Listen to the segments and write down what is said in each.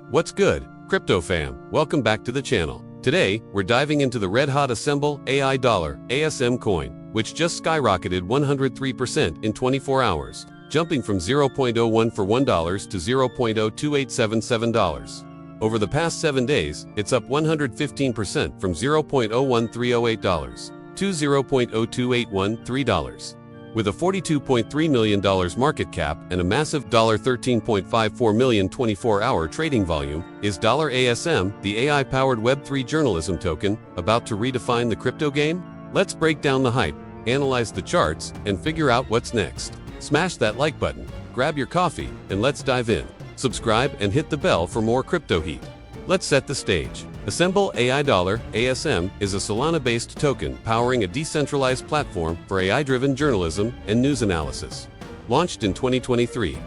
What's good, crypto fam? Welcome back to the channel. Today, we're diving into the red-hot Assemble AI dollar ASM coin, which just skyrocketed 103% in 24 hours, jumping from 0.01 for $1 to $0.02877. Over the past 7 days, it's up 115% from $0.01308 to $0.02813. With a $42.3 million market cap and a massive $13.54 million 24-hour trading volume, is $ASM, the AI-powered Web3 journalism token, about to redefine the crypto game? Let's break down the hype, analyze the charts, and figure out what's next. Smash that like button, grab your coffee, and let's dive in. Subscribe and hit the bell for more crypto heat. Let's set the stage. Assemble AI dollar ASM is a Solana-based token powering a decentralized platform for AI-driven journalism and news analysis. Launched in 2023,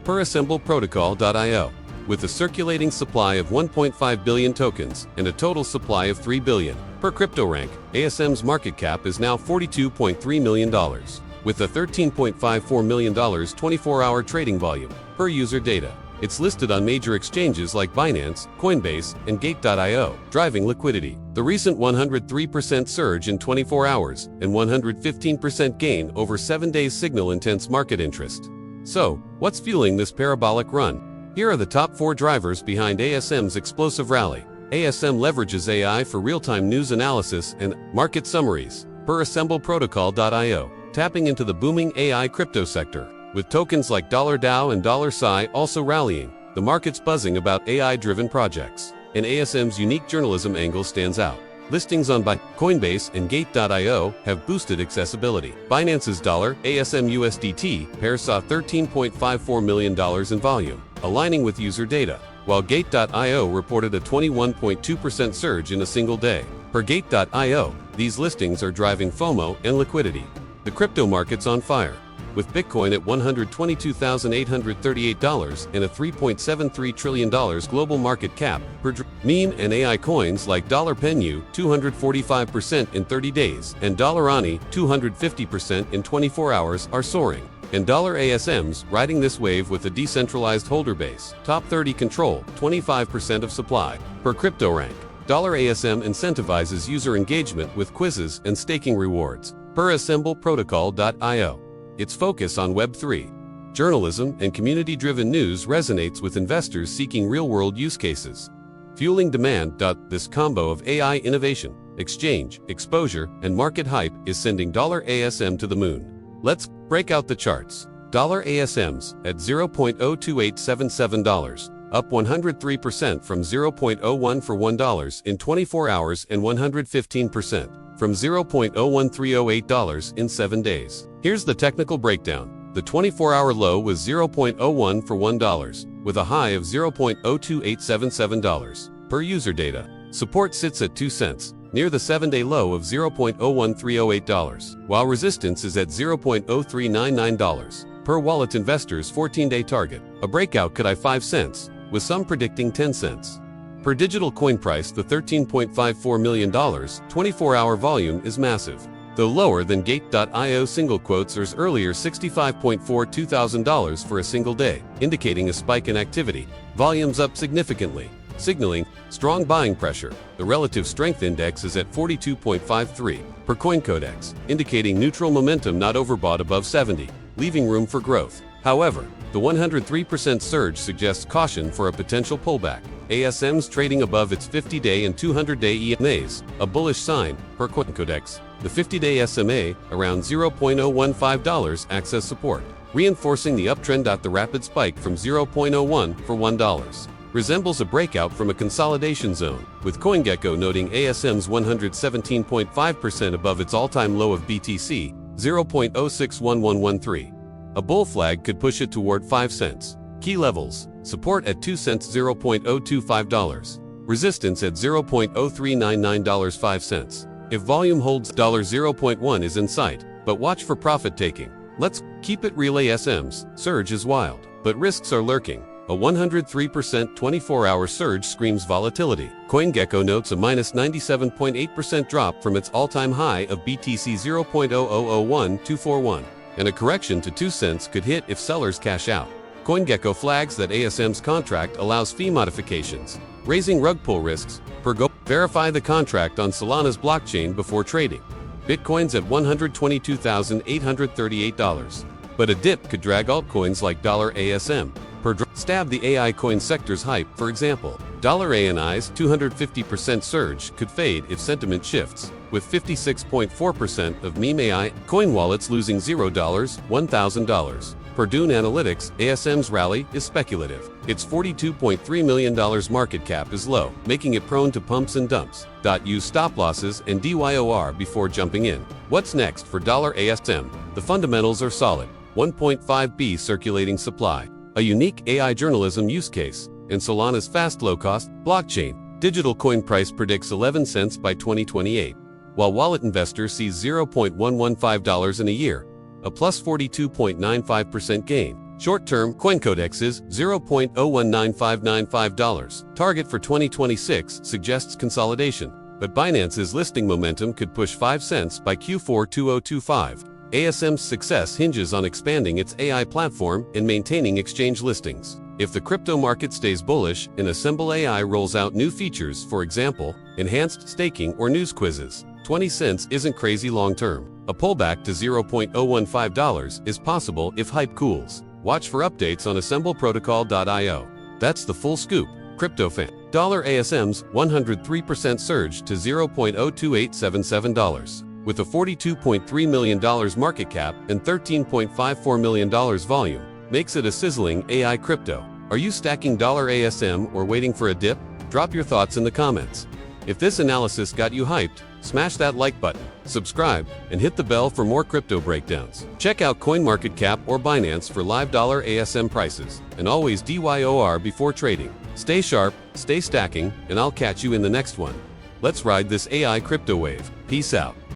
per assembleprotocol.io, with a circulating supply of 1.5 billion tokens and a total supply of 3 billion. Per CryptoRank, ASM's market cap is now $42.3 million, with a $13.54 million 24-hour trading volume. Per user data, it's listed on major exchanges like Binance, Coinbase, and Gate.io, driving liquidity. The recent 103% surge in 24 hours and 115% gain over 7 days signal intense market interest. So, what's fueling this parabolic run? Here are the top 4 drivers behind ASM's explosive rally. ASM leverages AI for real-time news analysis and market summaries, per assembleprotocol.io, tapping into the booming AI crypto sector. With tokens like $DAO and $Psi also rallying, the market's buzzing about AI-driven projects, and ASM's unique journalism angle stands out. Listings on Coinbase and Gate.io have boosted accessibility. Binance's $ASM USDT pair saw $13.54 million in volume, aligning with user data, while Gate.io reported a 21.2% surge in a single day. Per Gate.io, these listings are driving FOMO and liquidity. The crypto market's on fire, with Bitcoin at $122,838 and a $3.73 trillion global market cap. Meme and AI coins like $Penny 245% in 30 days and $Ani 250% in 24 hours are soaring, and $ASMs riding this wave with a decentralized holder base. Top 30 control 25% of supply. Per CryptoRank, $ASM incentivizes user engagement with quizzes and staking rewards. Per assembleprotocol.io, its focus on Web3 journalism and community-driven news resonates with investors seeking real-world use cases, fueling demand. This combo of AI innovation, exchange, exposure, and market hype is sending $ASM to the moon. Let's break out the charts. $ASMs at $0.02877, up 103% from $0.01 for $1 in 24 hours and 115% from $0.01308 in 7 days. Here's the technical breakdown. The 24-hour low was $0.01 for $1, with a high of $0.02877. Per user data, support sits at 2 cents, near the 7-day low of $0.01308, while resistance is at $0.03999. Per wallet investors' 14-day target, a breakout could high 5 cents, with some predicting 10 cents. Per digital coin price, the $13.54 million 24-hour volume is massive, though lower than Gate.io single quotes earlier $65.42,000 for a single day, indicating a spike in activity. Volumes up significantly, signaling strong buying pressure. The relative strength index is at 42.53 per CoinCodex, indicating neutral momentum not overbought above 70, leaving room for growth. However, the 103% surge suggests caution for a potential pullback. ASM's trading above its 50-day and 200-day EMAs, a bullish sign. Per CoinCodex, the 50-day SMA, around $0.015 acts as support, reinforcing the uptrend. The rapid spike from $0.01 for $1 resembles a breakout from a consolidation zone, with CoinGecko noting ASM's 117.5% above its all-time low of BTC, 0.061113. A bull flag could push it toward 5 cents. Key levels: support at 2 cents, $0.025, resistance at $0.03995 5 cents. If volume holds, $0.1 is in sight, but watch for profit taking. Let's keep it real. ASM's surge is wild, but risks are lurking. A 103% 24-hour surge screams volatility. CoinGecko notes a minus 97.8% drop from its all-time high of BTC 0.0001241, and a correction to 2 cents could hit if sellers cash out. CoinGecko flags that ASM's contract allows fee modifications, raising rug pull risks. Verify the contract on Solana's blockchain before trading. Bitcoin's at $122,838. But a dip could drag altcoins like $ASM. Stab the AI coin sector's hype, for example. $ANI's 250% surge could fade if sentiment shifts, with 56.4% of meme AI coin wallets losing $0, $1,000. Per Dune Analytics, ASM's rally is speculative. Its $42.3 million market cap is low, making it prone to pumps and dumps. Use stop losses and DYOR before jumping in. What's next for $ASM? The fundamentals are solid. 1.5B circulating supply, a unique AI journalism use case, and Solana's fast low-cost blockchain. Digital coin price predicts 11 cents by 2028, while wallet investor sees $0.115 in a year, a plus 42.95% gain. Short-term CoinCodex is $0.019595. Target for 2026 suggests consolidation, but Binance's listing momentum could push 5 cents by Q4 2025. ASM's success hinges on expanding its AI platform and maintaining exchange listings. If the crypto market stays bullish and Assemble AI rolls out new features, for example, enhanced staking or news quizzes, 20 cents isn't crazy long-term. A pullback to $0.015 is possible if hype cools. Watch for updates on assembleprotocol.io. That's the full scoop, crypto fan. $ASM's 103% surge to $0.02877. With a $42.3 million market cap and $13.54 million volume, makes it a sizzling AI crypto. Are you stacking $ASM or waiting for a dip? Drop your thoughts in the comments. If this analysis got you hyped, smash that like button, subscribe, and hit the bell for more crypto breakdowns. Check out CoinMarketCap or Binance for live $ASM prices, and always DYOR before trading. Stay sharp, stay stacking, and I'll catch you in the next one. Let's ride this AI crypto wave. Peace out.